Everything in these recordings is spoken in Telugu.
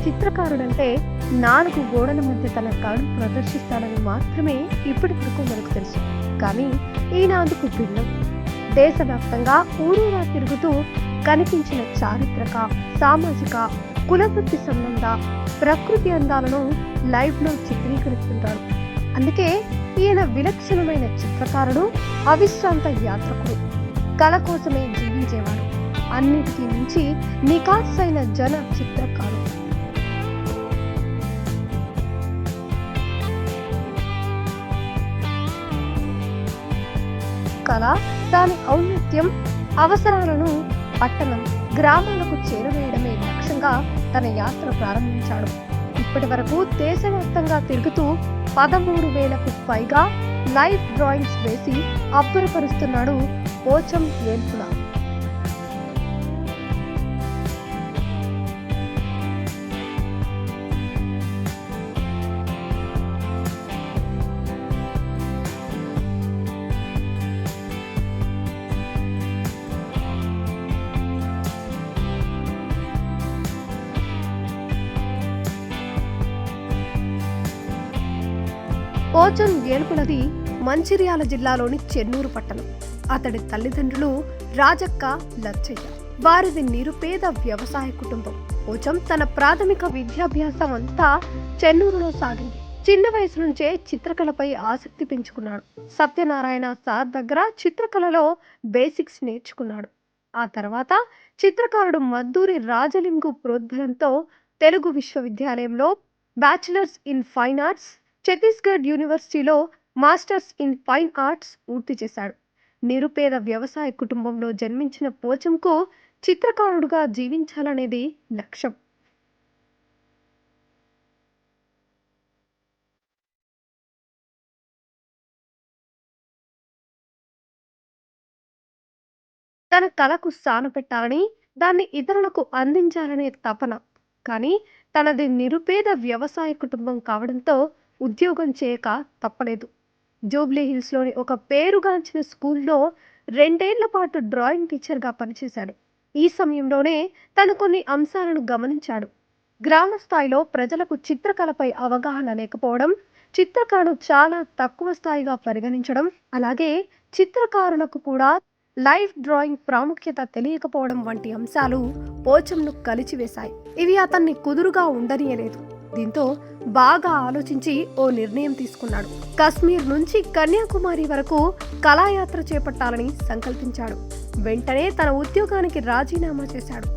చిత్రకారుడంటే 4 గోడల మధ్య తన కళను ప్రదర్శిస్తాడని మాత్రమే ఇప్పటి వరకు మనకు తెలుసు. కానీ ఈయన అందుకు భిన్నం. దేశవ్యాప్తంగా ఊరూరా తిరుగుతూ కనిపించిన చారిత్రక, సామాజిక, కులవృత్తి సంబంధ, ప్రకృతి అందాలను లైవ్లో చిత్రీకరిస్తుంటాడు. అందుకే ఈయన విలక్షణమైన చిత్రకారుడు, అవిశ్రాంత యాత్రకుడు, కళ కోసమే జీవించేవాడు, అన్నిటికీ మించి నికార్సైన జన చిత్రకారుడు. కళ దాని ఔన్నత్యం, అవసరాలను పట్టణం, గ్రామాలకు చేరవేయడమే లక్ష్యంగా తన యాత్ర ప్రారంభించాడు. ఇప్పటి వరకు దేశవ్యాప్తంగా తిరుగుతూ 13,000కు పైగా లైవ్ డ్రాయింగ్స్ వేసి అబ్బురపరుస్తున్నాడు పోచం వేల్పుల. పోచం వేల్పులది మంచిర్యాల జిల్లాలోని చెన్నూరు పట్టణం. అతడి తల్లిదండ్రులు రాజక్క, లచ్చయ్య. వారిది నిరుపేద వ్యవసాయ కుటుంబం. పోచం తన ప్రాథమిక విద్యాభ్యాసం అంతా చెన్నూరులో సాగింది. చిన్న వయసు నుంచే చిత్రకళపై ఆసక్తి పెంచుకున్నాడు. సత్యనారాయణ సార్ దగ్గర చిత్రకళలో బేసిక్స్ నేర్చుకున్నాడు. ఆ తర్వాత చిత్రకారుడు మద్దూరి రాజలింగు ప్రోద్బలంతో తెలుగు విశ్వవిద్యాలయంలో bachelors in fine arts, Chhattisgarh యూనివర్సిటీలో మాస్టర్స్ ఇన్ ఫైన్ ఆర్ట్స్ పూర్తి చేశాడు. నిరుపేద వ్యవసాయ కుటుంబంలో జన్మించిన పోచంకు చిత్రకారుడుగా జీవించాలనేది లక్ష్యం. తన కళకు స్థానపెట్టాలని, దాన్ని ఇతరులకు అందించాలనే తపన. కానీ తనది నిరుపేద వ్యవసాయ కుటుంబం కావడంతో ఉద్యోగం చేయక తప్పలేదు. జూబ్లీ హిల్స్లోని ఒక పేరుగాంచిన స్కూల్లో 2 ఏళ్ల పాటు డ్రాయింగ్ టీచర్గా పనిచేశాడు. ఈ సమయంలోనే తను కొన్ని అంశాలను గమనించాడు. గ్రామ స్థాయిలో ప్రజలకు చిత్రకళపై అవగాహన లేకపోవడం, చిత్రకళను చాలా తక్కువ స్థాయిగా పరిగణించడం, అలాగే చిత్రకారులకు కూడా లైవ్ డ్రాయింగ్ ప్రాముఖ్యత తెలియకపోవడం వంటి అంశాలు పోచంను కలిచివేశాయి. ఇవి అతన్ని కుదురుగా ఉండనీయలేదు. దీంతో బాగా ఆలోచించి ఓ నిర్ణయం తీసుకున్నాడు. కశ్మీర్ నుంచి కన్యాకుమారి వరకు కళాయాత్ర చేపట్టాలని సంకల్పించాడు. వెంటనే తన ఉద్యోగానికి రాజీనామా చేశాడు.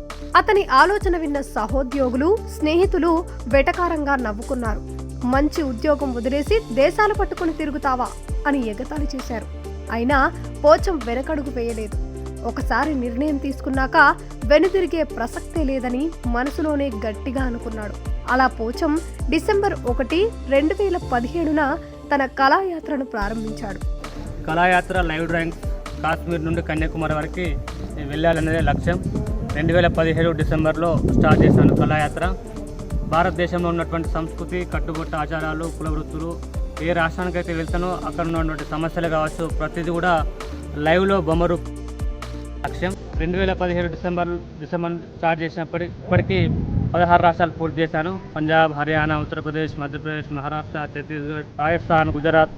అతని ఆలోచన విన్న సహోద్యోగులు, స్నేహితులు వెటకారంగా నవ్వుకున్నారు. మంచి ఉద్యోగం వదిలేసి దేశాలు పట్టుకుని తిరుగుతావా అని ఎగతాళి చేశారు. అయినా పోచం వెనకడుగు వేయలేదు. ఒకసారి నిర్ణయం తీసుకున్నాక వెనుదిరిగే ప్రసక్తే లేదని మనసులోనే గట్టిగా అనుకున్నాడు. అలా పోచం డిసెంబర్ 1, 2017న తన కళాయాత్రను ప్రారంభించాడు. కళాయాత్ర లైవ్ డ్రాయింగ్ కాశ్మీర్ నుండి కన్యాకుమారి వరకు వెళ్ళాలనేదే లక్ష్యం. 2017 డిసెంబర్లో స్టార్ట్ చేశాను కళాయాత్ర. భారతదేశంలో ఉన్నటువంటి సంస్కృతి, కట్టుబట్ట ఆచారాలు, కుల వృత్తులు, ఏ రాష్ట్రానికైతే వెళ్తానో అక్కడ ఉన్నటువంటి సమస్యలు కావచ్చు, ప్రతిదీ కూడా లైవ్లో బొమ్మరు లక్ష్యం. 2017 డిసెంబర్ స్టార్ట్ చేసినప్పటికీ 16 రాష్ట్రాలు పూర్తి చేశాను. పంజాబ్, హర్యానా, ఉత్తరప్రదేశ్, మధ్యప్రదేశ్, మహారాష్ట్ర, ఛత్తీస్గఢ్, రాజస్థాన్, గుజరాత్.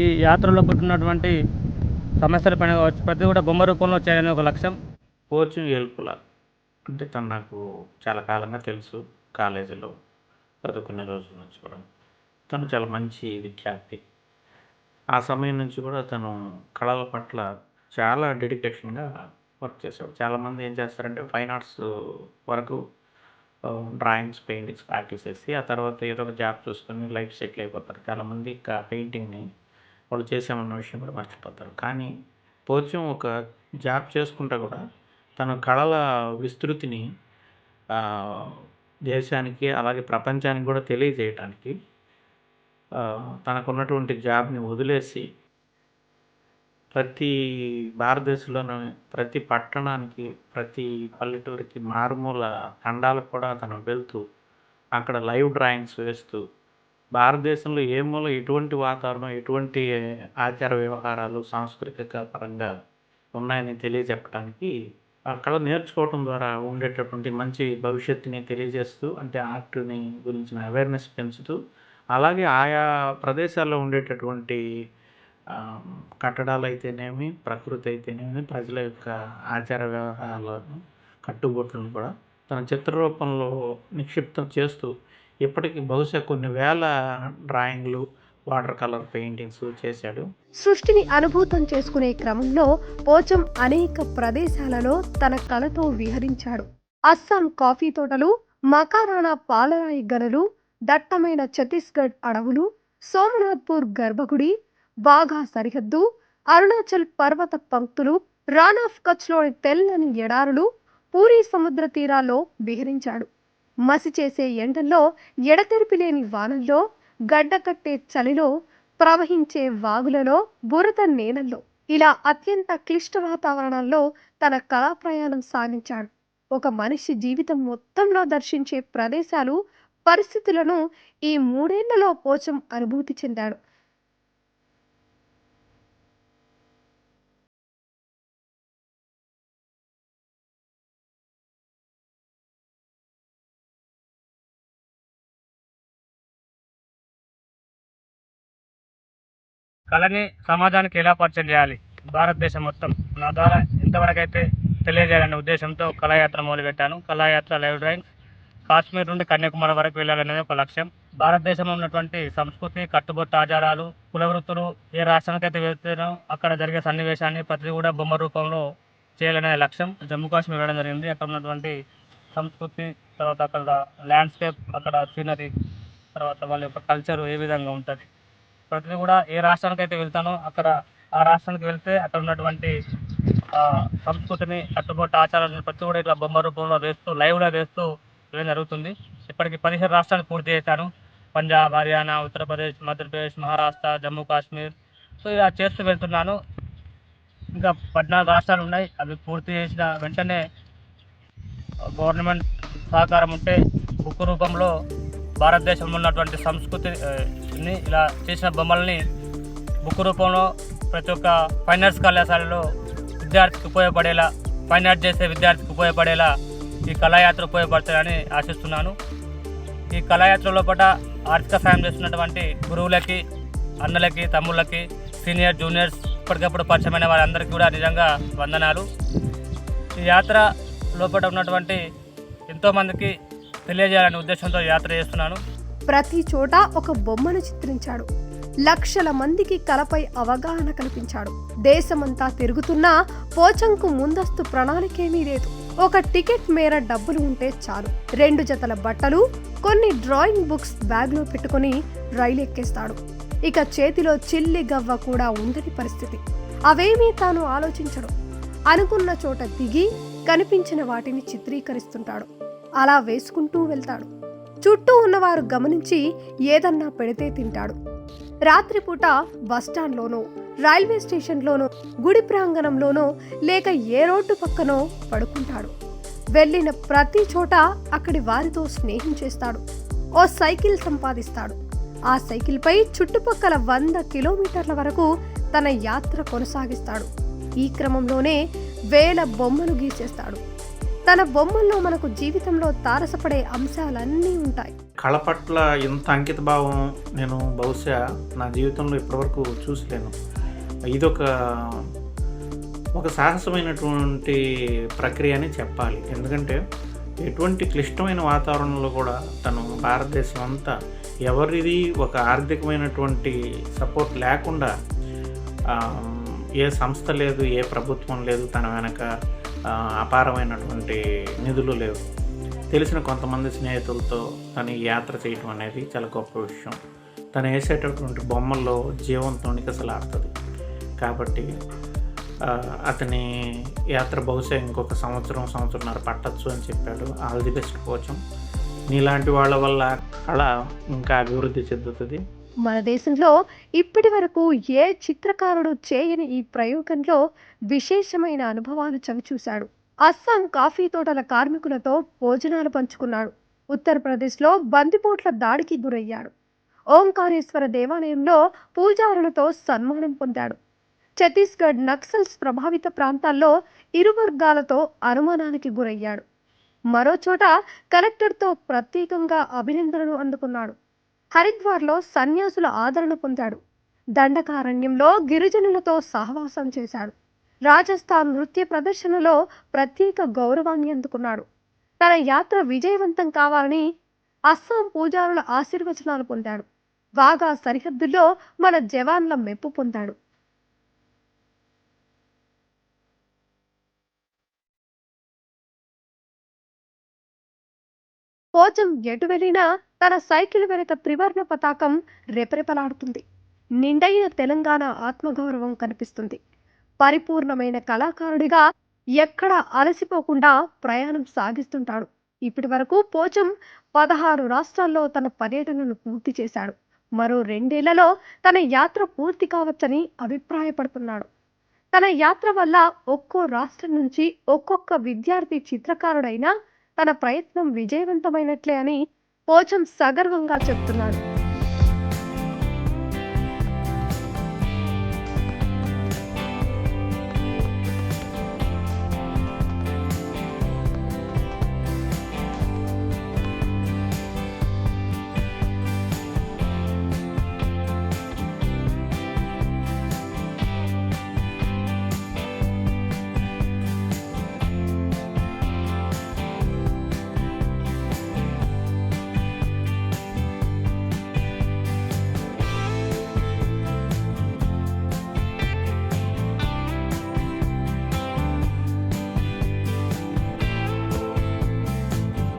ఈ యాత్రలో పుట్టినటువంటి సమస్యల పైన కావచ్చు, ప్రతి కూడా బొమ్మ రూపంలో చేయాలని ఒక లక్ష్యం. పోచం వేల్పుల అంటే తను నాకు చాలా కాలంగా తెలుసు. కాలేజీలో చదువుకునే రోజుల నుంచి కూడా తను చాలా మంచి విద్యార్థి. ఆ సమయం నుంచి కూడా తను కళల పట్ల చాలా డెడికేషన్గా వర్క్ చేసేవాడు. చాలామంది ఏం చేస్తారంటే ఫైన్ ఆర్ట్స్ వరకు డ్రాయింగ్స్, పెయింటింగ్స్ ప్రాక్టీస్ చేసి ఆ తర్వాత ఏదో ఒక జాబ్ చూసుకొని లైఫ్ సెటిల్ అయిపోతారు. చాలామంది ఇంకా పెయింటింగ్ని వాళ్ళు చేసామన్న విషయం కూడా మర్చిపోతారు. కానీ పోచం ఒక జాబ్ చేసుకుంటా కూడా తన కళల విస్తృతిని దేశానికి అలాగే ప్రపంచానికి కూడా తెలియజేయటానికి తనకున్నటువంటి జాబ్ని వదిలేసి ప్రతి భారతదేశంలోని ప్రతి పట్టణానికి, ప్రతి పల్లెటూరికి, మారుమూల ఖండాలకు కూడా తను వెళ్తూ అక్కడ లైవ్ డ్రాయింగ్స్ వేస్తూ భారతదేశంలో ఏ మూల ఎటువంటి వాతావరణం, ఎటువంటి ఆచార వ్యవహారాలు సాంస్కృతిక పరంగా ఉన్నాయని తెలియజెప్పడానికి ఆ కళ నేర్చుకోవటం ద్వారా ఉండేటటువంటి మంచి భవిష్యత్తుని తెలియజేస్తూ, అంటే ఆర్ట్‌ని గురించిన అవేర్‌నెస్ పెంచుతూ, అలాగే ఆయా ప్రదేశాల్లో ఉండేటటువంటి ఆహ్, కట్టడాలైతేనేమి, ప్రకృతి అయితేనేమి, ప్రజల యొక్క ఆచార వ్యవహారాలను, కట్టుబాట్లను కూడా తన చిత్ర రూపంలో నిక్షిప్తం చేస్తూ, ఇప్పటికి బహుశా కొన్ని వేల డ్రాయింగ్‌లు, వాటర్ కలర్ పెయింటింగ్స్ చేశాడు. సృష్టిని అనుభూతం చేసుకునే క్రమంలో పోచం అనేక ప్రదేశాలలో తన కళతో విహరించాడు. అస్సాం కాఫీ తోటలు, మకారానా పాలరాయి గనులు, దట్టమైన ఛత్తీస్గఢ్ అడవులు, సోమనాథ్పూర్ గర్భగుడి, బాఘా సరిహద్దు, అరుణాచల్ పర్వత పంక్తులు, రాన్ ఆఫ్ కచ్లోని తెల్లని ఎడారులు, పూరీ సముద్ర తీరాల్లో విహరించాడు. మసి చేసే ఎండల్లో, ఎడతెరిపి లేని వానల్లో, గడ్డకట్టే చలిలో, ప్రవహించే వాగులలో, బురద నేలల్లో, ఇలా అత్యంత క్లిష్ట వాతావరణాల్లో తన కళా ప్రయాణం సాగించాడు. ఒక మనిషి జీవితం మొత్తంలో దర్శించే ప్రదేశాలు, పరిస్థితులను ఈ 3 ఏళ్లలో పోచం అనుభూతి చెందాడు. కళని సమాజానికి ఎలా పరిచయం చేయాలి, భారతదేశం మొత్తం నా ద్వారా ఎంతవరకైతే తెలియజేయాలనే ఉద్దేశంతో కళాయాత్ర మొదలుపెట్టాను. కళాయాత్ర లైవ్ డ్రాయింగ్ కాశ్మీర్ నుండి కన్యాకుమారి వరకు వెళ్ళాలనేది ఒక లక్ష్యం. భారతదేశంలో ఉన్నటువంటి సంస్కృతి, కట్టుబొట్టు ఆచారాలు, కుల వృత్తులు ఏ రాష్ట్రానికైతే వెళ్తానో అక్కడ జరిగే సన్నివేశాన్ని ప్రతిదీ కూడా బొమ్మ రూపంలో చేయాలనే లక్ష్యం. జమ్మూ కాశ్మీర్ వెళ్ళడం జరిగింది. అక్కడ ఉన్నటువంటి సంస్కృతి, తర్వాత అక్కడ ల్యాండ్స్కేప్, అక్కడ సీనరీ, తర్వాత వాళ్ళ యొక్క కల్చర్ ఏ విధంగా ఉంటుంది, ప్రతిదీ కూడా ఏ రాష్ట్రానికైతే వెళ్తానో అక్కడ ఆ రాష్ట్రానికి వెళ్తే అక్కడ ఉన్నటువంటి సంస్కృతిని, కట్టుబొట్టు ఆచారాలను ప్రతి కూడా ఇట్లా బొమ్మ రూపంలో వేస్తూ లైవ్లో వేస్తూ వేయడం జరుగుతుంది. ఇప్పటికి 17 రాష్ట్రాలు పూర్తి చేశాను. పంజాబ్, హర్యానా, ఉత్తరప్రదేశ్, మధ్యప్రదేశ్, మహారాష్ట్ర, జమ్మూ కాశ్మీర్, సో ఇలా చేస్తూ వెళ్తున్నాను. ఇంకా 14 రాష్ట్రాలు ఉన్నాయి. అవి పూర్తి చేసిన వెంటనే గవర్నమెంట్ సహకారం ఉంటే బుక్ రూపంలో భారతదేశంలో ఉన్నటువంటి సంస్కృతిని ఇలా చేసిన బొమ్మల్ని బుక్ రూపంలో ప్రతి ఒక్క ఫైన్ ఆర్ట్స్ కళాశాలలో విద్యార్థికి ఉపయోగపడేలా, ఫైన్ ఆర్ట్ చేసే విద్యార్థికి ఉపయోగపడేలా ఈ కళాయాత్ర ఉపయోగపడుతుందని ఆశిస్తున్నాను. ఈ కళాయాత్ర లోపల ఆర్థిక సాయం చేస్తున్నటువంటి గురువులకి, అన్నలకి, తమ్ముళ్ళకి, సీనియర్ జూనియర్స్, ఇప్పటికప్పుడు పరిచయమైన వారందరికీ కూడా నిజంగా వందనాలు. ఈ యాత్ర లోపల ఉన్నటువంటి ఎంతోమందికి తెలియజేయాలనే ఉద్దేశంతో యాత్ర చేస్తున్నాను. ప్రతి చోట ఒక బొమ్మను చిత్రించాడు. లక్షల మందికి కళపై అవగాహన కల్పించాడు. దేశమంతా తిరుగుతున్నా పోచంకు ముందస్తు ప్రణాళికేమీ లేదు. ఒక టికెట్ మేర డబ్బులు ఉంటే చాలు. 2 జతల బట్టలు, కొన్ని డ్రాయింగ్ బుక్స్ బ్యాగ్లో పెట్టుకుని రైలు ఎక్కేస్తాడు. ఇక చేతిలో చిల్లి గవ్వ కూడా ఉందని పరిస్థితి. అవేమీ తాను ఆలోచించడు. అనుకున్న చోట దిగి కనిపించిన వాటిని చిత్రీకరిస్తుంటాడు. అలా వేసుకుంటూ వెళ్తాడు. చుట్టూ ఉన్నవారు గమనించి ఏదన్నా పెడితే తింటాడు. రాత్రిపూట బస్టాండ్లోనో, రైల్వే స్టేషన్లోనో, గుడి ప్రాంగణంలోనో, లేక ఏ రోడ్డు పక్కనో పడుకుంటాడు. వెళ్ళిన ప్రతి చోట అక్కడి వారితో స్నేహం చేస్తాడు. ఓ సైకిల్ సంపాదిస్తాడు. ఆ సైకిల్పై చుట్టుపక్కల 100 కిలోమీటర్ల వరకు తన యాత్ర కొనసాగిస్తాడు. ఈ క్రమంలోనే వేల బొమ్మలు గీసేస్తాడు. తన బొమ్మల్లో మనకు జీవితంలో తారసపడే అంశాలన్నీ ఉంటాయి. కళ పట్ల ఇంత అంకిత భావం నేను బహుశా నా జీవితంలో ఇప్పటివరకు చూసలేను. ఇదొక సాహసమైనటువంటి ప్రక్రియ అని చెప్పాలి. ఎందుకంటే ఎటువంటి క్లిష్టమైన వాతావరణంలో కూడా తను భారతదేశం అంతా ఎవరిది ఒక ఆర్థికమైనటువంటి సపోర్ట్ లేకుండా, ఏ సంస్థ లేదు, ఏ ప్రభుత్వం లేదు, తన వెనక అపారమైనటువంటి నిధులు లేవు, తెలిసిన కొంతమంది స్నేహితులతో తను యాత్ర చేయటం అనేది చాలా గొప్ప విషయం. తను వేసేటటువంటి బొమ్మల్లో జీవంతో నికసలాడుతుంది. కాబట్టి అతని యాత్ర బహుశా ఇంకొక సంవత్సరంన్నర పట్టచ్చు అని చెప్పాడు. All the best Pocham. నీలాంటి వాళ్ళ వల్ల కళ ఇంకా అభివృద్ధి చెందుతుంది. మన దేశంలో ఇప్పటి వరకు ఏ చిత్రకారుడు చేయని ఈ ప్రయోగంలో విశేషమైన అనుభవాలు చవిచూశాడు. అస్సాం కాఫీ తోటల కార్మికులతో భోజనాలు పంచుకున్నాడు. ఉత్తరప్రదేశ్లో బందిపోట్ల దాడికి గురయ్యాడు. ఓంకారేశ్వర దేవాలయంలో పూజారులతో సన్మానం పొందాడు. ఛత్తీస్గఢ్ నక్సల్స్ ప్రభావిత ప్రాంతాల్లో ఇరు వర్గాలతో అనుమానానికి గురయ్యాడు. మరో చోట కలెక్టర్తో ప్రత్యేకంగా అభినందనలు అందుకున్నాడు. హరిద్వార్లో సన్యాసుల ఆదరణ పొందాడు. దండకారణ్యంలో గిరిజనులతో సహవాసం చేశాడు. రాజస్థాన్ నృత్య ప్రదర్శనలో ప్రత్యేక గౌరవాన్ని అందుకున్నాడు. తన యాత్ర విజయవంతం కావాలని అస్సాం పూజారుల ఆశీర్వచనాలు పొందాడు. వాగా సరిహద్దుల్లో మన జవాన్ల మెప్పు పొందాడు. పోచం ఎటు వెళ్ళినా తన సైకిల్ వెనుక త్రివర్ణ పతాకం రెపరెపలాడుతుంది. నిండైన తెలంగాణ ఆత్మగౌరవం కనిపిస్తుంది. పరిపూర్ణమైన కళాకారుడిగా ఎక్కడ అలసిపోకుండా ప్రయాణం సాగిస్తుంటాడు. ఇప్పటి వరకు పోచం 16 రాష్ట్రాల్లో తన పర్యటనను పూర్తి చేశాడు. మరో 2 ఏళ్లలో తన యాత్ర పూర్తి కావచ్చని అభిప్రాయపడుతున్నాడు. తన యాత్ర వల్ల ఒక్కో రాష్ట్రం నుంచి ఒక్కొక్క విద్యార్థి చిత్రకారుడైనా తన ప్రయత్నం విజయవంతమైనట్లే అని పోచం సగర్వంగా చెప్తున్నాడు.